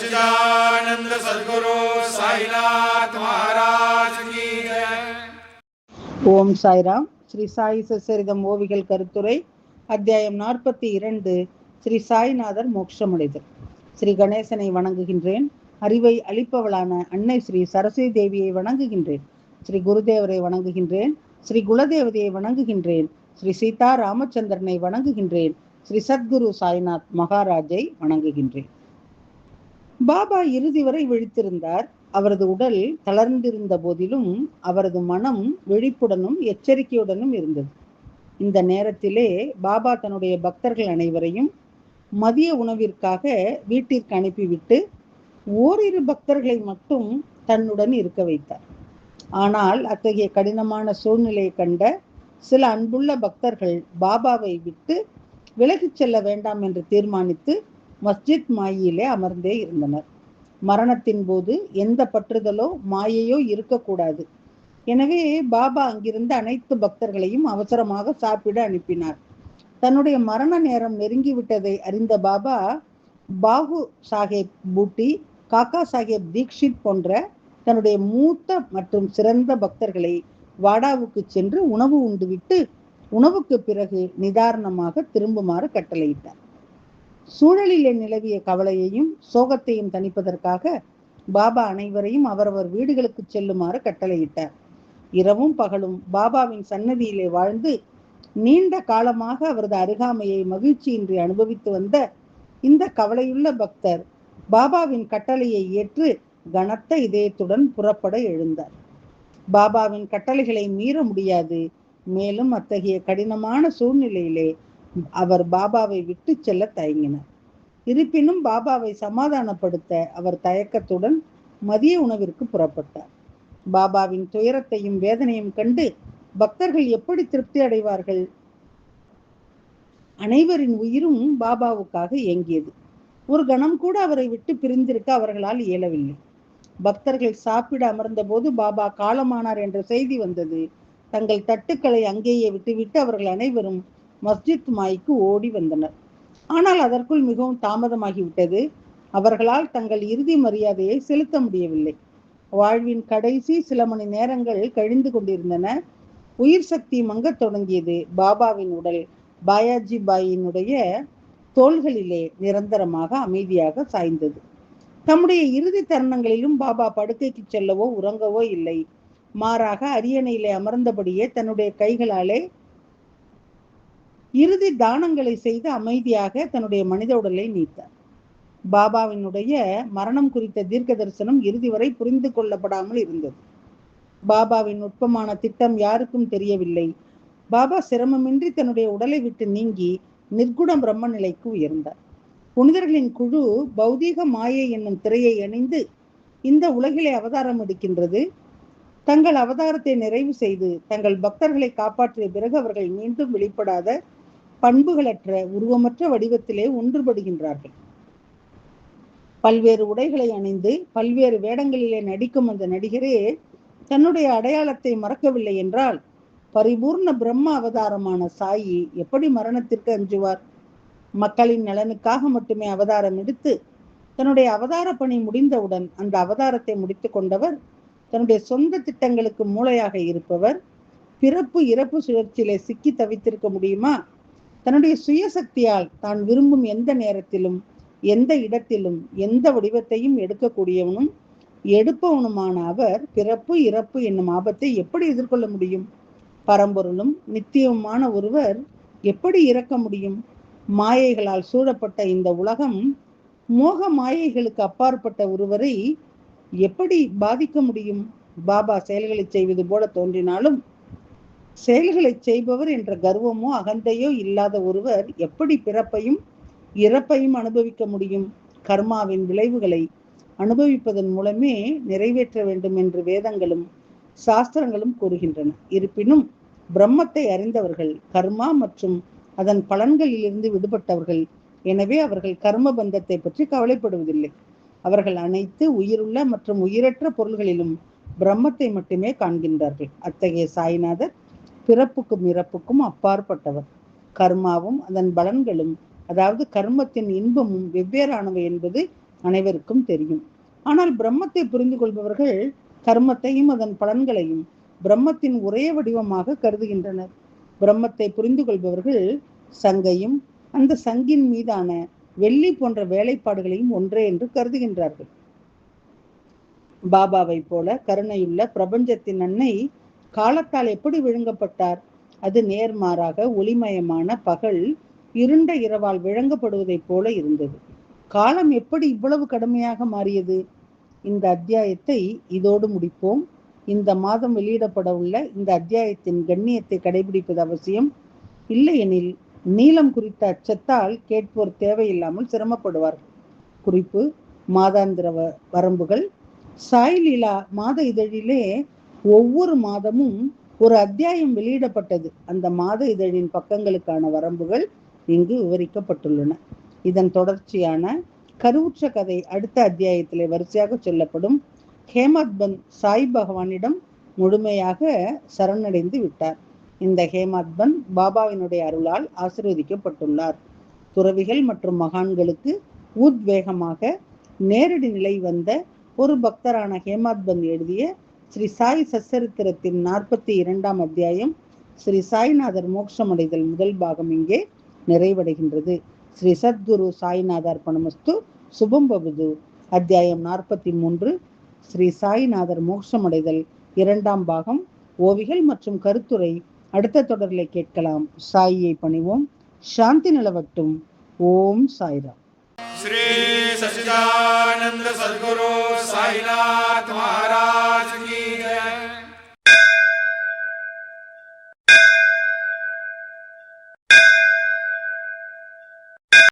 सच्चिदानंद सद्गुरु साईनाथ महाराज की जय. ஓம் சாய்ராம். ஸ்ரீ சாய் சச்சரிதம் ஓவிகள் கருத்துரை அத்தியாயம் 42. ஸ்ரீ சாய்நாதர் மோட்சமடைதல். ஸ்ரீ கணேசனை வணங்குகின்றேன். அறிவை அளிப்பவளான அன்னை ஸ்ரீ சரஸ்வதி தேவியை வணங்குகின்றேன். ஸ்ரீ குருதேவரை வணங்குகின்றேன். ஸ்ரீ குலதேவதையை வணங்குகின்றேன். ஸ்ரீ சீதா ராமச்சந்திரனை வணங்குகின்றேன். ஸ்ரீ சத்குரு சாய்நாத் மகாராஜை வணங்குகின்றேன். பாபா இறுதி வரை விழித்திருந்தார். அவரது உடல் தளர்ந்திருந்த போதிலும் அவரது மனம் விழிப்புடனும் எச்சரிக்கையுடனும் இருந்தது. இந்த நேரத்திலே பாபா தன்னுடைய பக்தர்கள் அனைவரையும் மதிய உணவிற்காக வீட்டிற்கு அனுப்பிவிட்டு ஓரிரு பக்தர்களை மட்டும் தன்னுடன் இருக்க வைத்தார். ஆனால் அத்தகைய கடினமான சூழ்நிலையை கண்ட சில அன்புள்ள பக்தர்கள் பாபாவை விட்டு விலகிச் செல்ல வேண்டாம் என்று தீர்மானித்து மஸ்ஜித் மாயிலே அமர்ந்தே இருந்தனர். மரணத்தின் போது எந்த பற்றுதலோ மாயையோ இருக்கக்கூடாது. எனவே பாபா அங்கிருந்த அனைத்து பக்தர்களையும் அவசரமாக சாப்பிட அனுப்பினார். தன்னுடைய மரண நேரம் நெருங்கிவிட்டதை அறிந்த பாபா பாகு சாஹேப் பூட்டி, காக்கா சாஹேப் தீக்ஷித் போன்ற தன்னுடைய மூத்த மற்றும் சிறந்த பக்தர்களை வாடாவுக்கு சென்று உணவு உண்டுவிட்டு உணவுக்கு பிறகு நிதாரணமாக திரும்புமாறு கட்டளையிட்டார். சூழலிலே நிலவிய கவலையையும் சோகத்தையும் தணிப்பதற்காக பாபா அனைவரையும் அவரவர் வீடுகளுக்கு செல்லுமாறு கட்டளையிட்டார். இரவும் பகலும் பாபாவின் சன்னதியிலே வாழ்ந்து நீண்ட காலமாக அவரது அருகாமையை மகிழ்ச்சியின்றி அனுபவித்து வந்த இந்த கவலையுள்ள பக்தர் பாபாவின் கட்டளையை ஏற்று கனத்த இதயத்துடன் புறப்பட எழுந்தார். பாபாவின் கட்டளைகளை மீற முடியாது. மேலும் அத்தகைய கடினமான சூழ்நிலையிலே அவர் பாபாவை விட்டு செல்ல தயங்கினார். இருப்பினும் பாபாவை சமாதானப்படுத்த அவர் தயக்கத்துடன் மதிய உணவிற்கு புறப்பட்டார். பாபாவின் துயரத்தையும் வேதனையும் கண்டு பக்தர்கள் எப்படி திருப்தி அடைவார்கள்? அனைவரின் உயிரும் பாபாவுக்காக ஏங்கியது. ஒரு கணம் கூட அவரை விட்டு பிரிந்திருக்க அவர்களால் இயலவில்லை. பக்தர்கள் சாப்பிட அமர்ந்த போது பாபா காலமானார் என்ற செய்தி வந்தது. தங்கள் தட்டுக்களை அங்கேயே விட்டுவிட்டு அவர்கள் அனைவரும் மஸ்ஜித் மாய்க்கு ஓடி வந்தனர். ஆனால் அதற்குள் மிகவும் தாமதமாகிவிட்டது. அவர்களால் தங்கள் இறுதி மரியாதையை செலுத்த முடியவில்லை. வாழ்வின் கடைசி சில மணி நேரங்கள் கழிந்து கொண்டிருந்தன. உயிர் சக்தி மங்கத் தொடங்கியது. பாபாவின் உடல் பாயாஜி பாயினுடைய தோள்களிலே நிரந்தரமாக அமைதியாக சாய்ந்தது. தம்முடைய இறுதி தருணங்களிலும் பாபா படுக்கைக்கு செல்லவோ உறங்கவோ இல்லை. மாறாக அரியணையிலே அமர்ந்தபடியே தன்னுடைய கைகளாலே இறுதி தானங்களை செய்து அமைதியாக தன்னுடைய மனித உடலை நீத்தார். பாபாவினுடைய மரணம் குறித்த தீர்க்க தரிசனம் இறுதி வரை புரிந்து கொள்ளப்படாமல் இருந்தது. பாபாவின் நுட்பமான திட்டம் யாருக்கும் தெரியவில்லை. பாபா சிரமமின்றி தன்னுடைய உடலை விட்டு நீங்கி நிர்குண பிரம்ம நிலைக்கு உயர்ந்தார். புனிதர்களின் குழு பௌதீக மாயை என்னும் திரையை அணிந்து இந்த உலகிலே அவதாரம் எடுக்கின்றது. தங்கள் அவதாரத்தை நிறைவு செய்து தங்கள் பக்தர்களை காப்பாற்றிய பிறகு அவர்கள் மீண்டும் வெளிப்படாத பண்புகளற்ற உருவமற்ற வடிவத்திலே ஒன்றுபடுகின்றார்கள். பல்வேறு உடைகளை அணிந்து பல்வேறு வேடங்களிலே நடிக்கும் அந்த நடிகரே தன்னுடைய அடையாளத்தை மறக்கவில்லை என்றால் பரிபூர்ண பிரம்ம அவதாரமான சாயி எப்படி மரணத்திற்கு அஞ்சுவார்? மக்களின் நலனுக்காக மட்டுமே அவதாரம் எடுத்து தன்னுடைய அவதார பணி முடிந்தவுடன் அந்த அவதாரத்தை முடித்து கொண்டவர், தன்னுடைய சொந்த திட்டங்களுக்கு மூளையாக இருப்பவர், பிறப்பு இறப்பு சுழற்சியிலே சிக்கி தவித்திருக்க முடியுமா? தன்னுடைய சுயசக்தியால் தான் விரும்பும் எந்த நேரத்திலும் எந்த இடத்திலும் எந்த வடிவத்தையும் எடுக்கக்கூடியவனும் எடுப்பவனுமான அவர் பிறப்பு இறப்பு என்னும் ஆபத்தை எப்படி எதிர்கொள்ள முடியும்? பரம்பொருளும் நித்தியமான ஒருவர் எப்படி இறக்க முடியும்? மாயைகளால் சூழப்பட்ட இந்த உலகம் மோக மாயைகளுக்கு அப்பாற்பட்ட ஒருவரை எப்படி பாதிக்க முடியும்? பாபா செயல்களை செய்வது போல தோன்றினாலும் செயல்களை செய்பவர் என்ற கர்வமோ அகந்தையோ இல்லாத ஒருவர் எப்படி பிறப்பையும் இறப்பையும் அனுபவிக்க முடியும்? கர்மாவின் விளைவுகளை அனுபவிப்பதன் மூலமே நிறைவேற்ற வேண்டும் என்று வேதங்களும் சாஸ்திரங்களும் கூறுகின்றன. இருப்பினும் பிரம்மத்தை அறிந்தவர்கள் கர்மா மற்றும் அதன் பலன்களிலிருந்து விடுபட்டவர்கள். எனவே அவர்கள் கர்ம பந்தத்தை பற்றி கவலைப்படுவதில்லை. அவர்கள் அனைத்து உயிருள்ள மற்றும் உயிரற்ற பொருள்களிலும் பிரம்மத்தை மட்டுமே காண்கின்றார்கள். அத்தகைய சாய்நாதர் பிறப்புக்கும் இறப்புக்கும் அப்பாற்பட்டவர். கர்மாவும் அதன் பலன்களும், அதாவது கர்மத்தின் இன்பமும் வெவ்வேறானவை என்பது அனைவருக்கும் தெரியும். ஆனால் பிரம்மத்தை புரிந்து கொள்பவர்கள் கர்மத்தையும் அதன் பலன்களையும் பிரம்மத்தின் ஒரே வடிவமாக கருதுகின்றனர். பிரம்மத்தை புரிந்து கொள்பவர்கள் சங்கையும் அந்த சங்கின் மீதான வெள்ளி போன்ற வேலைப்பாடுகளையும் ஒன்றே என்று கருதுகின்றார்கள். பாபாவை போல கருணையுள்ள பிரபஞ்சத்தின் அன்னை காலத்தால் எப்படி விழுங்கப்பட்டார்? அது நேர்மாறாக ஒளிமயமான பகல் இருண்ட இரவால் விளங்கப்படுவதைப் போல இருந்தது. காலம் எப்படி இவ்வளவு கடுமையாக மாறியது? இந்த அத்தியாயத்தை இதோடு முடிப்போம். இந்த மாதம் வெளியிடப்பட உள்ள இந்த அத்தியாயத்தின் கண்ணியத்தை கடைபிடிப்பது அவசியம். இல்லையெனில் நீளம் குறித்த அச்சத்தால் கேட்போர் தேவையில்லாமல் சிரமப்படுவார்கள். குறிப்பு: மாதாந்திர வரம்புகள். சாய் லீலா மாத இதழிலே ஒவ்வொரு மாதமும் ஒரு அத்தியாயம் வெளியிடப்பட்டது. அந்த மாத இதழின் பக்கங்களுக்கான வரம்புகள் இங்கு விவரிக்கப்பட்டுள்ளன. இதன் தொடர்ச்சியான கருவுற்ற கதை அடுத்த அத்தியாயத்திலே வரிசையாக சொல்லப்படும். ஹேமத் பந்த் சாய் பகவானிடம் முழுமையாக சரணடைந்து விட்டார். இந்த ஹேமத் பந்த் பாபாவினுடைய அருளால் ஆசீர்வதிக்கப்பட்டுள்ளார். துறவிகள் மற்றும் மகான்களுக்கு உத்வேகமாக நேரடி நிலை வந்த ஒரு பக்தரான ஹேமத் பந்த் எழுதிய ஸ்ரீ சாய் சச்சரித்திரத்தின் 42ஆம் அத்தியாயம் ஸ்ரீ சாய்நாதர் மோட்சமடைதல் முதல் பாகம் இங்கே நிறைவடைகின்றது. ஸ்ரீ சத்குரு சாய்நாத அர்ப்பணமஸ்து. சுபம் பவது. அத்தியாயம் 43 ஸ்ரீ சாய்நாதர் மோட்சமடைதல் 2ஆம் பாகம் ஓவிகள் மற்றும் கருத்துரை அடுத்த தொடரில் கேட்கலாம். சாயியை பணிவோம். சாந்தி நிலவட்டும். ஓம் சாய்ராம். श्री सच्चिदानंद सद्गुरु साईनाथ महाराज की जय।